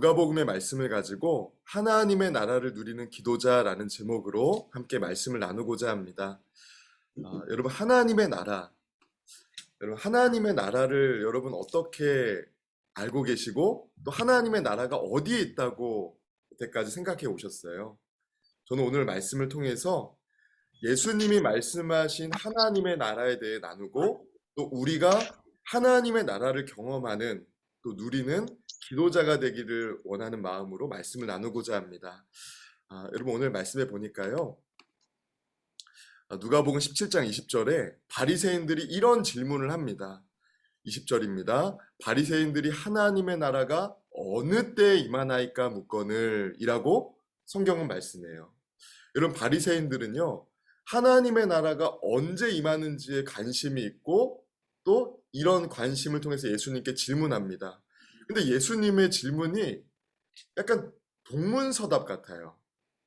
누가복음의 말씀을 가지고 하나님의 나라를 누리는 기도자라는 제목으로 함께 말씀을 나누고자 합니다. 여러분 하나님의 나라를 여러분 어떻게 알고 계시고 또 하나님의 나라가 어디에 있다고 그때까지 생각해 오셨어요? 저는 오늘 말씀을 통해서 예수님이 말씀하신 하나님의 나라에 대해 나누고 또 우리가 하나님의 나라를 경험하는 또 누리는 기도자가 되기를 원하는 마음으로 말씀을 나누고자 합니다. 여러분 오늘 말씀에 보니까요. 누가복음 17장 20절에 바리새인들이 이런 질문을 합니다. 20절입니다. 바리새인들이 하나님의 나라가 어느 때에 임하나이까 묻거늘 이라고 성경은 말씀해요. 여러분 바리새인들은요. 하나님의 나라가 언제 임하는지에 관심이 있고 또 이런 관심을 통해서 예수님께 질문합니다. 근데 예수님의 질문이 약간 동문서답 같아요.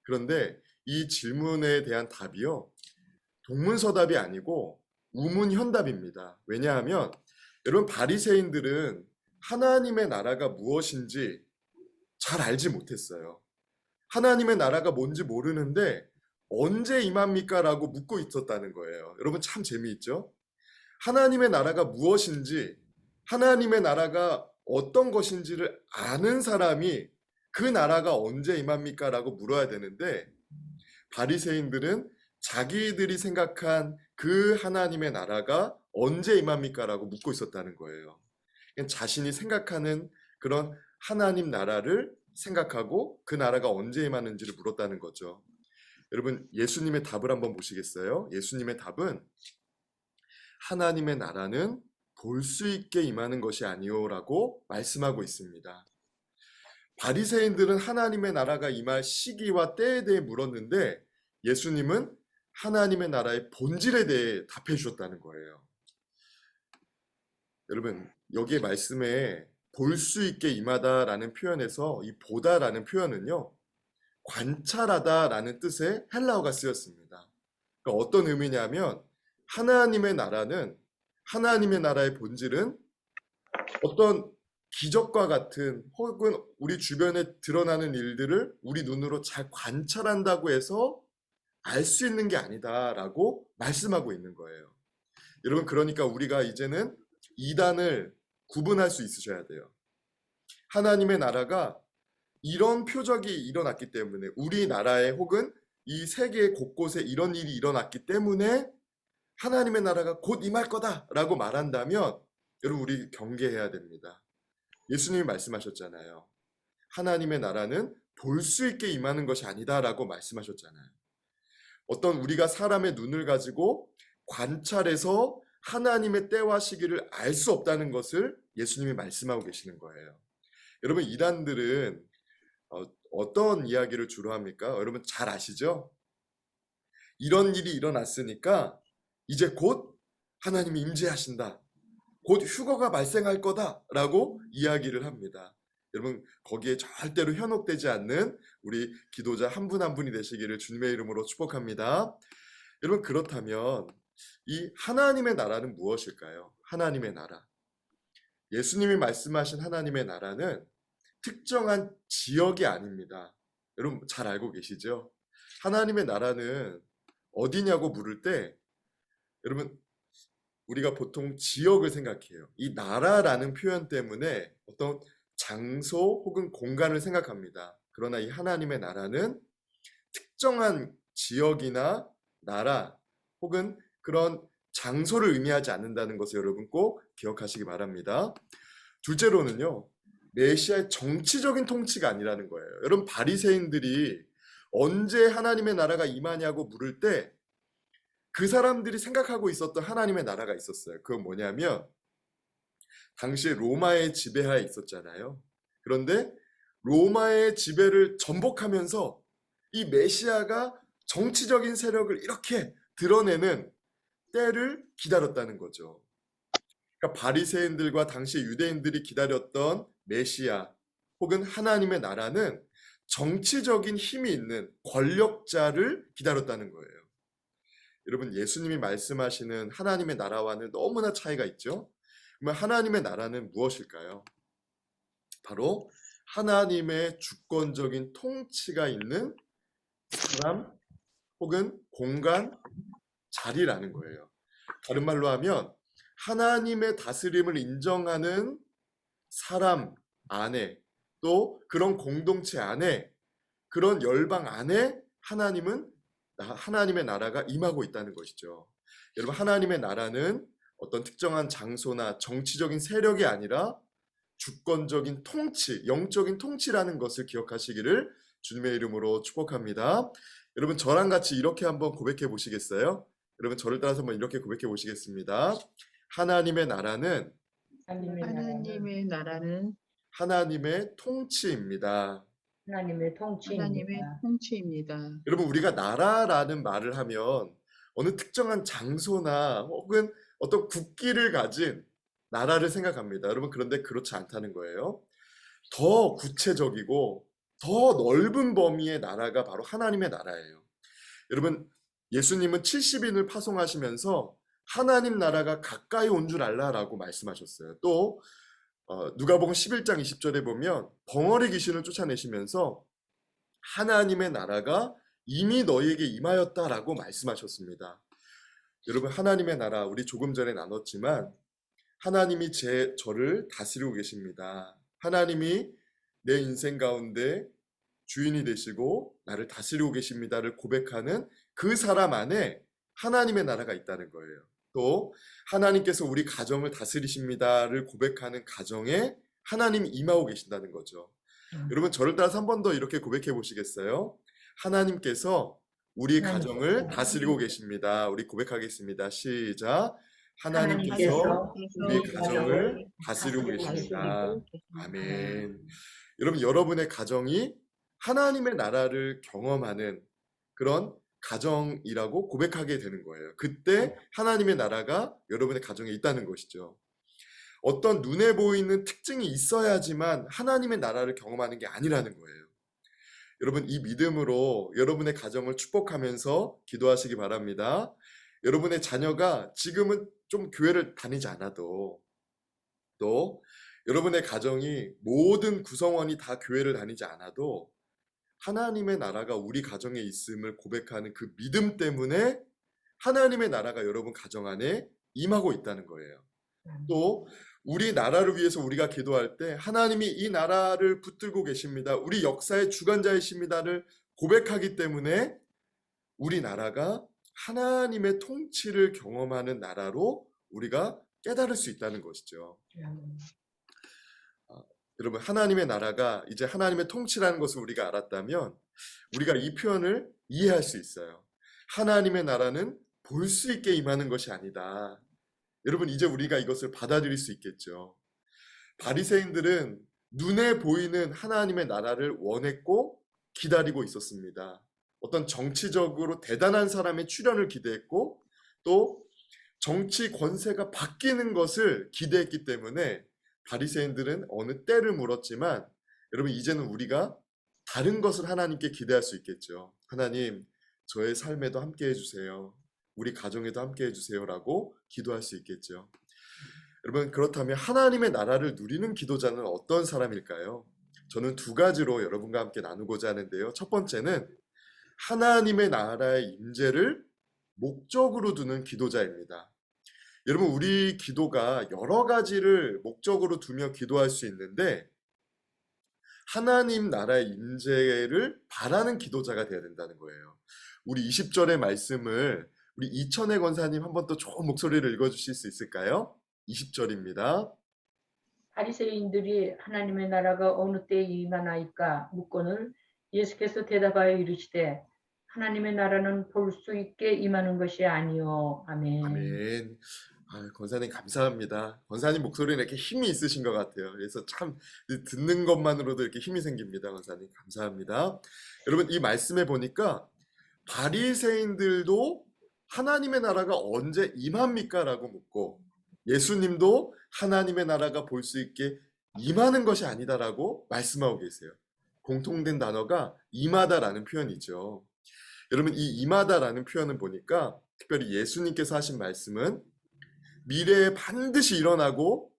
그런데 이 질문에 대한 답이요. 동문서답이 아니고 우문현답입니다. 왜냐하면 여러분 바리새인들은 하나님의 나라가 무엇인지 잘 알지 못했어요. 하나님의 나라가 뭔지 모르는데 언제 임합니까? 라고 묻고 있었다는 거예요. 여러분 참 재미있죠? 하나님의 나라가 무엇인지 하나님의 나라가 어떤 것인지를 아는 사람이 그 나라가 언제 임합니까? 라고 물어야 되는데 바리새인들은 자기들이 생각한 그 하나님의 나라가 언제 임합니까? 라고 묻고 있었다는 거예요. 자신이 생각하는 그런 하나님 나라를 생각하고 그 나라가 언제 임하는지를 물었다는 거죠. 여러분 예수님의 답을 한번 보시겠어요? 예수님의 답은 하나님의 나라는 볼 수 있게 임하는 것이 아니오라고 말씀하고 있습니다. 바리새인들은 하나님의 나라가 임할 시기와 때에 대해 물었는데 예수님은 하나님의 나라의 본질에 대해 답해 주셨다는 거예요. 여러분 여기에 말씀에 볼 수 있게 임하다라는 표현에서 이 보다라는 표현은요. 관찰하다라는 뜻의 헬라어가 쓰였습니다. 그러니까 어떤 의미냐면 하나님의 나라의 본질은 어떤 기적과 같은 혹은 우리 주변에 드러나는 일들을 우리 눈으로 잘 관찰한다고 해서 알 수 있는 게 아니다라고 말씀하고 있는 거예요. 여러분 그러니까 우리가 이제는 이단을 구분할 수 있으셔야 돼요. 하나님의 나라가 이런 표적이 일어났기 때문에 우리나라에 혹은 이 세계 곳곳에 이런 일이 일어났기 때문에 하나님의 나라가 곧 임할 거다라고 말한다면 여러분 우리 경계해야 됩니다. 예수님이 말씀하셨잖아요. 하나님의 나라는 볼 수 있게 임하는 것이 아니다라고 말씀하셨잖아요. 어떤 우리가 사람의 눈을 가지고 관찰해서 하나님의 때와 시기를 알 수 없다는 것을 예수님이 말씀하고 계시는 거예요. 여러분 이단들은 어떤 이야기를 주로 합니까? 여러분 잘 아시죠? 이런 일이 일어났으니까 이제 곧 하나님이 임재하신다. 곧 휴거가 발생할 거다라고 이야기를 합니다. 여러분 거기에 절대로 현혹되지 않는 우리 기도자 한 분 한 분이 되시기를 주님의 이름으로 축복합니다. 여러분 그렇다면 이 하나님의 나라는 무엇일까요? 하나님의 나라. 예수님이 말씀하신 하나님의 나라는 특정한 지역이 아닙니다. 여러분 잘 알고 계시죠? 하나님의 나라는 어디냐고 물을 때 여러분 우리가 보통 지역을 생각해요. 이 나라라는 표현 때문에 어떤 장소 혹은 공간을 생각합니다. 그러나 이 하나님의 나라는 특정한 지역이나 나라 혹은 그런 장소를 의미하지 않는다는 것을 여러분 꼭 기억하시기 바랍니다. 둘째로는요. 메시아의 정치적인 통치가 아니라는 거예요. 여러분 바리새인들이 언제 하나님의 나라가 임하냐고 물을 때 그 사람들이 생각하고 있었던 하나님의 나라가 있었어요. 그건 뭐냐면 당시에 로마의 지배하에 있었잖아요. 그런데 로마의 지배를 전복하면서 이 메시아가 정치적인 세력을 이렇게 드러내는 때를 기다렸다는 거죠. 그러니까 바리새인들과 당시 유대인들이 기다렸던 메시아 혹은 하나님의 나라는 정치적인 힘이 있는 권력자를 기다렸다는 거예요. 여러분 예수님이 말씀하시는 하나님의 나라와는 너무나 차이가 있죠. 그러면 하나님의 나라는 무엇일까요? 바로 하나님의 주권적인 통치가 있는 사람 혹은 공간, 자리라는 거예요. 다른 말로 하면 하나님의 다스림을 인정하는 사람 안에, 또 그런 공동체 안에, 그런 열방 안에 하나님의 나라가 임하고 있다는 것이죠. 여러분, 하나님의 나라는 어떤 특정한 장소나 정치적인 세력이 아니라 주권적인 통치, 영적인 통치라는 것을 기억하시기를 주님의 이름으로 축복합니다. 여러분, 저랑 같이 이렇게 한번 고백해 보시겠어요? 여러분, 저를 따라서 한번 이렇게 고백해 보시겠습니다. 하나님의 나라는 하나님의 나라는 하나님의 통치입니다. 하나님의 통치입니다. 여러분, 우리가 나라라는 말을 하면 어느 특정한 장소나 혹은 어떤 국기를 가진 나라를 생각합니다. 여러분, 그런데 그렇지 않다는 거예요. 더 구체적이고 더 넓은 범위의 나라가 바로 하나님의 나라예요. 여러분, 예수님은 70인을 파송하시면서 하나님 나라가 가까이 온 줄 알라라고 말씀하셨어요. 또 누가복음 11장 20절에 보면 벙어리 귀신을 쫓아내시면서 하나님의 나라가 이미 너희에게 임하였다라고 말씀하셨습니다. 여러분, 하나님의 나라, 우리 조금 전에 나눴지만 하나님이 저를 다스리고 계십니다. 하나님이 내 인생 가운데 주인이 되시고 나를 다스리고 계십니다를 고백하는 그 사람 안에 하나님의 나라가 있다는 거예요. 또 하나님께서 우리 가정을 다스리십니다를 고백하는 가정에 하나님이 임하고 계신다는 거죠. 여러분, 저를 따라서 한 번 더 이렇게 고백해 보시겠어요? 하나님께서 우리 가정을 다스리고 계십니다. 우리 고백하겠습니다. 시작. 하나님께서 우리 가정을 다스리고 계십니다. 아멘. 여러분, 여러분의 가정이 하나님의 나라를 경험하는 그런 가정이라고 고백하게 되는 거예요. 그때 하나님의 나라가 여러분의 가정에 있다는 것이죠. 어떤 눈에 보이는 특징이 있어야지만 하나님의 나라를 경험하는 게 아니라는 거예요. 여러분, 이 믿음으로 여러분의 가정을 축복하면서 기도하시기 바랍니다. 여러분의 자녀가 지금은 좀 교회를 다니지 않아도, 또 여러분의 가정이 모든 구성원이 다 교회를 다니지 않아도 하나님의 나라가 우리 가정에 있음을 고백하는 그 믿음 때문에 하나님의 나라가 여러분 가정 안에 임하고 있다는 거예요. 또 우리 나라를 위해서 우리가 기도할 때 하나님이 이 나라를 붙들고 계십니다. 우리 역사의 주관자이십니다를 고백하기 때문에 우리 나라가 하나님의 통치를 경험하는 나라로 우리가 깨달을 수 있다는 것이죠. 여러분, 하나님의 나라가 이제 하나님의 통치라는 것을 우리가 알았다면 우리가 이 표현을 이해할 수 있어요. 하나님의 나라는 볼 수 있게 임하는 것이 아니다. 여러분, 이제 우리가 이것을 받아들일 수 있겠죠. 바리새인들은 눈에 보이는 하나님의 나라를 원했고 기다리고 있었습니다. 어떤 정치적으로 대단한 사람의 출현을 기대했고 또 정치 권세가 바뀌는 것을 기대했기 때문에 바리새인들은 어느 때를 물었지만 여러분, 이제는 우리가 다른 것을 하나님께 기대할 수 있겠죠. 하나님, 저의 삶에도 함께 해주세요. 우리 가정에도 함께 해주세요라고 기도할 수 있겠죠. 여러분, 그렇다면 하나님의 나라를 누리는 기도자는 어떤 사람일까요? 저는 두 가지로 여러분과 함께 나누고자 하는데요. 첫 번째는 하나님의 나라의 임재를 목적으로 두는 기도자입니다. 여러분, 우리 기도가 여러 가지를 목적으로 두며 기도할 수 있는데 하나님 나라의 임재를 바라는 기도자가 되어야 된다는 거예요. 우리 20절의 말씀을 우리 이천혜 권사님 한 번 더 좋은 목소리를 읽어주실 수 있을까요? 20절입니다. 바리새인들이 하나님의 나라가 어느 때에 임하나이까 묻거늘 예수께서 대답하여 이르시되 하나님의 나라는 볼 수 있게 임하는 것이 아니요. 아멘. 아멘. 권사님 감사합니다. 권사님 목소리는 이렇게 힘이 있으신 것 같아요. 그래서 참 듣는 것만으로도 이렇게 힘이 생깁니다. 권사님 감사합니다. 여러분, 이 말씀에 보니까 바리새인들도 하나님의 나라가 언제 임합니까? 라고 묻고 예수님도 하나님의 나라가 볼 수 있게 임하는 것이 아니다라고 말씀하고 계세요. 공통된 단어가 임하다라는 표현이죠. 여러분, 이 임하다라는 표현을 보니까 특별히 예수님께서 하신 말씀은 미래에 반드시 일어나고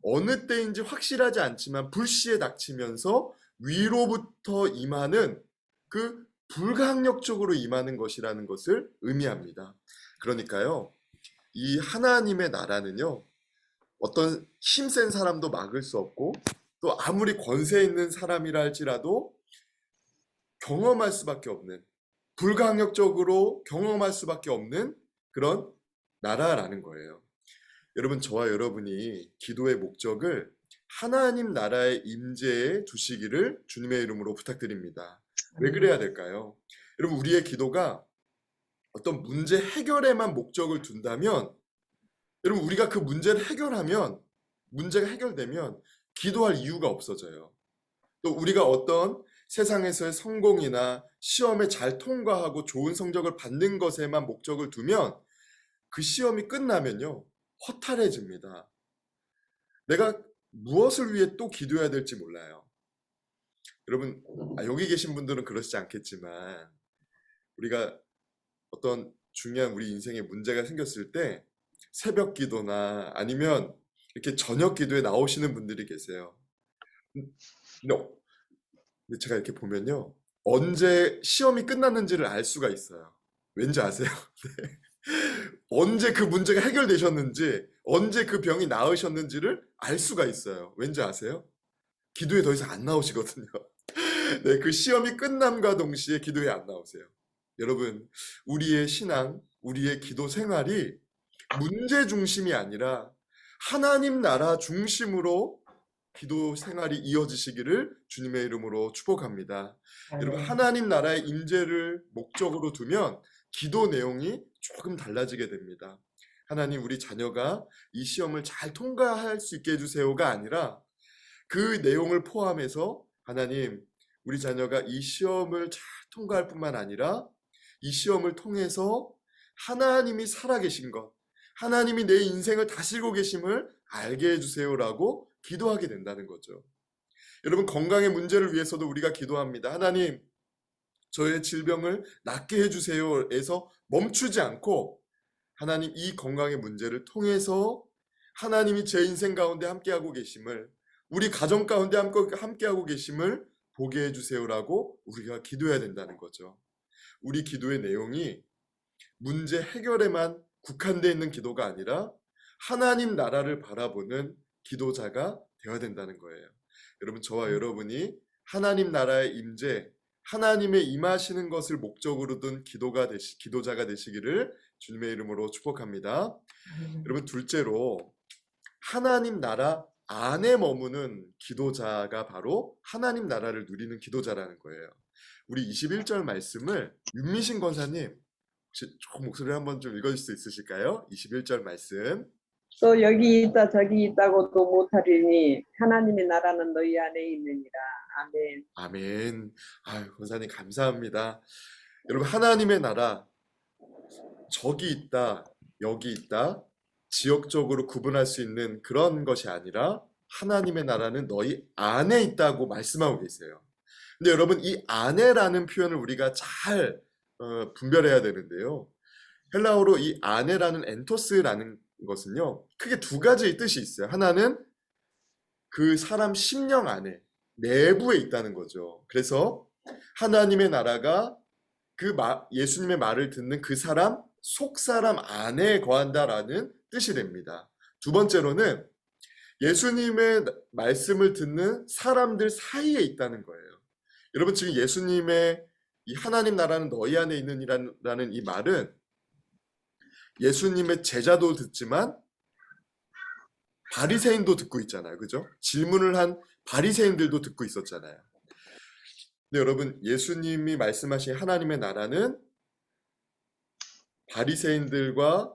어느 때인지 확실하지 않지만 불시에 닥치면서 위로부터 임하는 그 불가항력적으로 임하는 것이라는 것을 의미합니다. 그러니까요, 이 하나님의 나라는요, 어떤 힘센 사람도 막을 수 없고 또 아무리 권세 있는 사람이라 할지라도 경험할 수밖에 없는, 불가항력적으로 경험할 수밖에 없는 그런 나라라는 거예요. 여러분, 저와 여러분이 기도의 목적을 하나님 나라의 임재에 두시기를 주님의 이름으로 부탁드립니다. 왜 그래야 될까요? 여러분, 우리의 기도가 어떤 문제 해결에만 목적을 둔다면, 여러분, 우리가 그 문제를 해결하면, 문제가 해결되면 기도할 이유가 없어져요. 또 우리가 어떤 세상에서의 성공이나 시험에 잘 통과하고 좋은 성적을 받는 것에만 목적을 두면 그 시험이 끝나면요, 허탈해집니다. 내가 무엇을 위해 또 기도해야 될지 몰라요. 여러분, 여기 계신 분들은 그러시지 않겠지만 우리가 어떤 중요한 우리 인생에 문제가 생겼을 때 새벽 기도나 아니면 이렇게 저녁 기도에 나오시는 분들이 계세요. 근데 제가 이렇게 보면요, 언제 시험이 끝났는지를 알 수가 있어요. 왠지 아세요? 네. 언제 그 문제가 해결되셨는지, 언제 그 병이 나으셨는지를 알 수가 있어요. 왠지 아세요? 기도에 더 이상 안 나오시거든요. 네, 그 시험이 끝남과 동시에 기도에 안 나오세요. 여러분, 우리의 신앙, 우리의 기도 생활이 문제 중심이 아니라 하나님 나라 중심으로 기도 생활이 이어지시기를 주님의 이름으로 축복합니다. 여러분, 하나님 나라의 임재를 목적으로 두면 기도 내용이 조금 달라지게 됩니다. 하나님, 우리 자녀가 이 시험을 잘 통과할 수 있게 해주세요가 아니라 그 내용을 포함해서 하나님, 우리 자녀가 이 시험을 잘 통과할 뿐만 아니라 이 시험을 통해서 하나님이 살아계신 것, 하나님이 내 인생을 다스리고 계심을 알게 해주세요라고 기도하게 된다는 거죠. 여러분, 건강의 문제를 위해서도 우리가 기도합니다. 하나님, 저의 질병을 낫게 해주세요에서 멈추지 않고 하나님, 이 건강의 문제를 통해서 하나님이 제 인생 가운데 함께하고 계심을, 우리 가정 가운데 함께하고 계심을 보게 해주세요라고 우리가 기도해야 된다는 거죠. 우리 기도의 내용이 문제 해결에만 국한되어 있는 기도가 아니라 하나님 나라를 바라보는 기도자가 되어야 된다는 거예요. 여러분, 저와 여러분이 하나님 나라의 임재, 하나님의 임하시는 것을 목적으로 둔 기도자가 되시기를 주님의 이름으로 축복합니다. 여러분, 둘째로 하나님 나라 안에 머무는 기도자가 바로 하나님 나라를 누리는 기도자라는 거예요. 우리 21절 말씀을 윤미신 권사님, 혹시 조금 목소리를 한번 좀 읽어줄 수 있으실까요? 21절 말씀. 또 여기 있다 저기 있다고도 못하리니 하나님의 나라는 너희 안에 있느니라. 아멘. 아멘. 아유, 권사님 감사합니다. 여러분, 하나님의 나라, 저기 있다, 여기 있다, 지역적으로 구분할 수 있는 그런 것이 아니라 하나님의 나라는 너희 안에 있다고 말씀하고 계세요. 근데 여러분, 이 안에라는 표현을 우리가 잘 분별해야 되는데요. 헬라어로 이 안에라는 엔토스라는 것은요, 크게 두 가지의 뜻이 있어요. 하나는 그 사람 심령 안에, 내부에 있다는 거죠. 그래서 하나님의 나라가 예수님의 말을 듣는 그 사람, 속 사람 안에 거한다라는 뜻이 됩니다. 두 번째로는 예수님의 말씀을 듣는 사람들 사이에 있다는 거예요. 여러분, 지금 예수님의 이 하나님 나라는 너희 안에 있느니라는 이 말은 예수님의 제자도 듣지만 바리새인도 듣고 있잖아요. 그죠? 질문을 한 바리새인들도 듣고 있었잖아요. 근데 여러분, 예수님이 말씀하신 하나님의 나라는 바리새인들과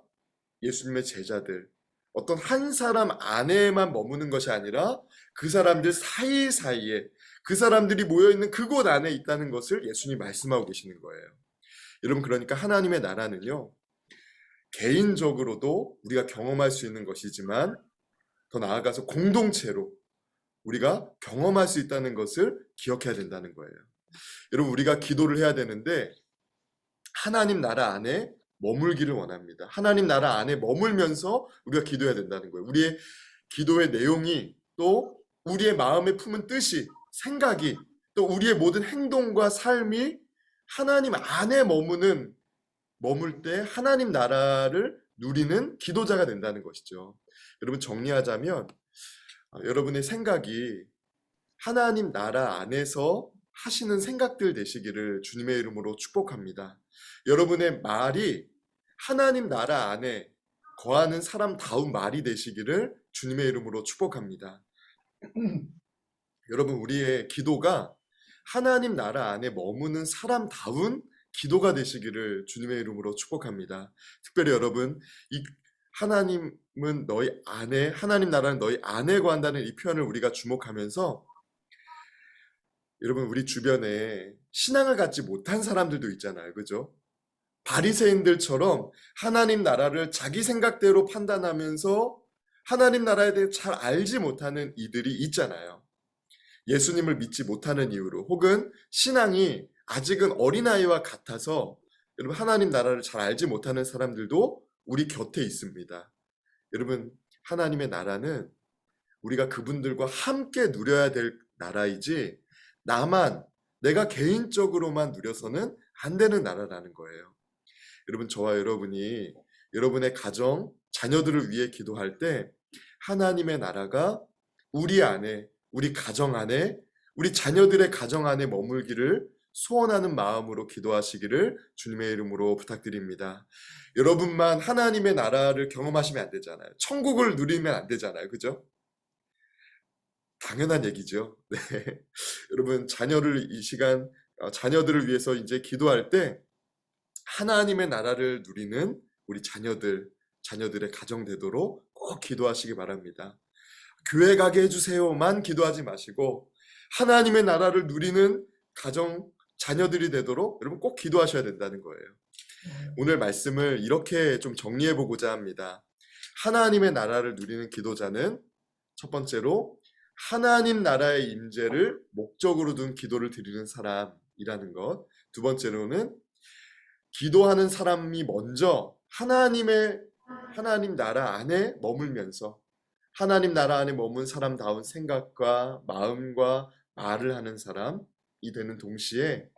예수님의 제자들, 어떤 한 사람 안에만 머무는 것이 아니라 그 사람들 사이사이에, 그 사람들이 모여있는 그곳 안에 있다는 것을 예수님이 말씀하고 계시는 거예요. 여러분, 그러니까 하나님의 나라는요, 개인적으로도 우리가 경험할 수 있는 것이지만 더 나아가서 공동체로 우리가 경험할 수 있다는 것을 기억해야 된다는 거예요. 여러분, 우리가 기도를 해야 되는데 하나님 나라 안에 머물기를 원합니다. 하나님 나라 안에 머물면서 우리가 기도해야 된다는 거예요. 우리의 기도의 내용이 또 우리의 마음에 품은 뜻이, 생각이, 또 우리의 모든 행동과 삶이 하나님 안에 머물 때 하나님 나라를 누리는 기도자가 된다는 것이죠. 여러분, 정리하자면 여러분의 생각이 하나님 나라 안에서 하시는 생각들 되시기를 주님의 이름으로 축복합니다. 여러분의 말이 하나님 나라 안에 거하는 사람다운 말이 되시기를 주님의 이름으로 축복합니다. 여러분, 우리의 기도가 하나님 나라 안에 머무는 사람다운 기도가 되시기를 주님의 이름으로 축복합니다. 특별히 여러분, 이 하나님은 너희 안에, 하나님 나라는 너희 안에 거한다는 이 표현을 우리가 주목하면서, 여러분, 우리 주변에 신앙을 갖지 못한 사람들도 있잖아요. 그죠? 바리새인들처럼 하나님 나라를 자기 생각대로 판단하면서 하나님 나라에 대해 잘 알지 못하는 이들이 있잖아요. 예수님을 믿지 못하는 이유로, 혹은 신앙이 아직은 어린아이와 같아서 여러분 하나님 나라를 잘 알지 못하는 사람들도 우리 곁에 있습니다. 여러분, 하나님의 나라는 우리가 그분들과 함께 누려야 될 나라이지 내가 개인적으로만 누려서는 안 되는 나라라는 거예요. 여러분, 저와 여러분이 여러분의 가정, 자녀들을 위해 기도할 때 하나님의 나라가 우리 안에, 우리 가정 안에, 우리 자녀들의 가정 안에 머물기를 소원하는 마음으로 기도하시기를 주님의 이름으로 부탁드립니다. 여러분만 하나님의 나라를 경험하시면 안 되잖아요. 천국을 누리면 안 되잖아요. 그죠? 당연한 얘기죠. 네. 여러분, 자녀들을 위해서 이제 기도할 때 하나님의 나라를 누리는 우리 자녀들의 가정 되도록 꼭 기도하시기 바랍니다. 교회 가게 해주세요만 기도하지 마시고 하나님의 나라를 누리는 가정, 자녀들이 되도록 여러분 꼭 기도하셔야 된다는 거예요. 오늘 말씀을 이렇게 좀 정리해 보고자 합니다. 하나님의 나라를 누리는 기도자는 첫 번째로 하나님 나라의 임재를 목적으로 둔 기도를 드리는 사람이라는 것. 두 번째로는 기도하는 사람이 먼저 하나님 나라 안에 머물면서 하나님 나라 안에 머문 사람다운 생각과 마음과 말을 하는 사람이 되는 동시에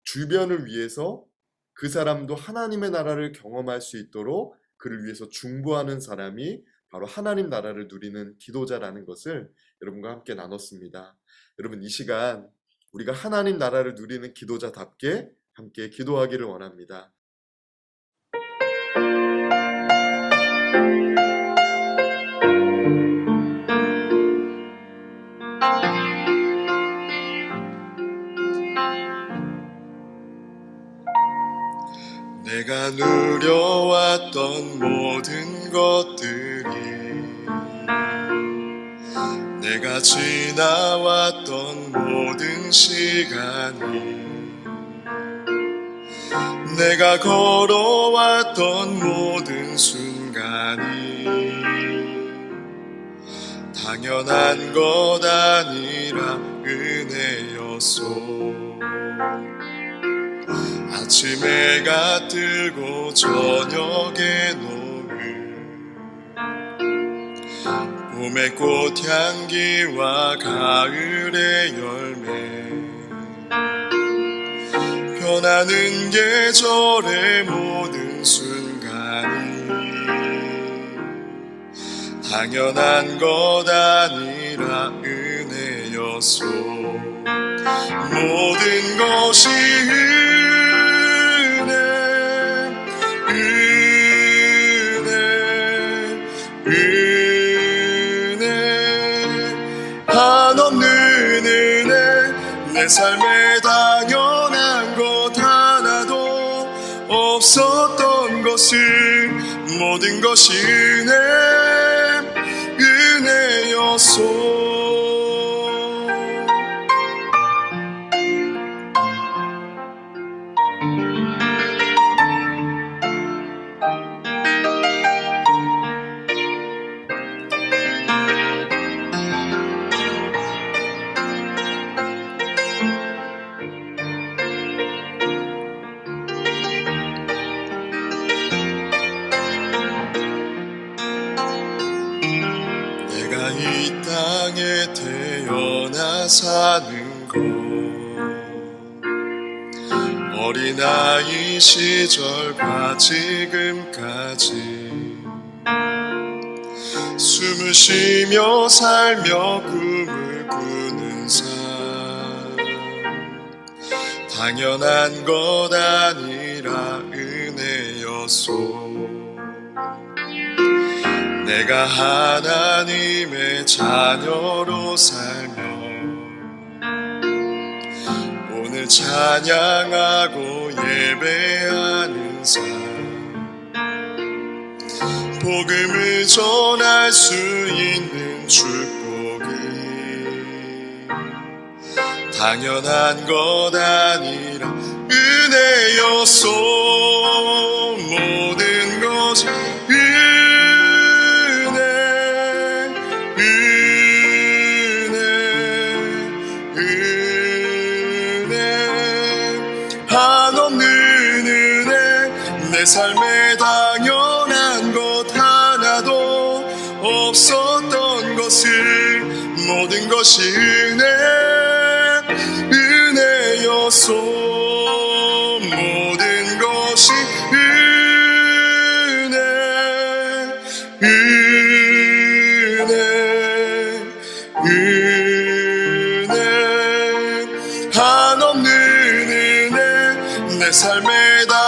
주변을 위해서 그 사람도 하나님의 나라를 경험할 수 있도록 그를 위해서 중보하는 사람이 바로 하나님 나라를 누리는 기도자라는 것을 여러분과 함께 나눴습니다. 여러분, 이 시간 우리가 하나님 나라를 누리는 기도자답게 함께 기도하기를 원합니다. 내가 누려왔던 모든 것들이, 내가 지나왔던 모든 시간이, 내가 걸어왔던 모든 순간이 당연한 것 아니라 은혜였소. 아침 해가 뜨고 저녁에 노을, 봄의 꽃향기와 가을의 열매, 변하는 계절의 모든 순간이 당연한 것 아니라 은혜였소. 모든 것이 은혜, 한없는 은혜. 내 삶에 당연한 것 하나도 없었던 것을 모든 것이 은혜였소. 내가 이 땅에 태어나 사는 것 어린아이 시절과 지금까지 숨을 쉬며 살며 꿈을 꾸는 삶 당연한 것 아니라 은혜였소. 내가 하나님의 자녀로 살며 오늘 찬양하고 예배하는 삶 복음을 전할 수 있는 축복이 당연한 것 아니라 은혜였소. 모든 것이 한없는 은혜 내 삶에 당연한 것 하나도 없었던 것을 모든 것이 은혜였소. 모든 것이 은혜 한없는 은혜 내 삶에 다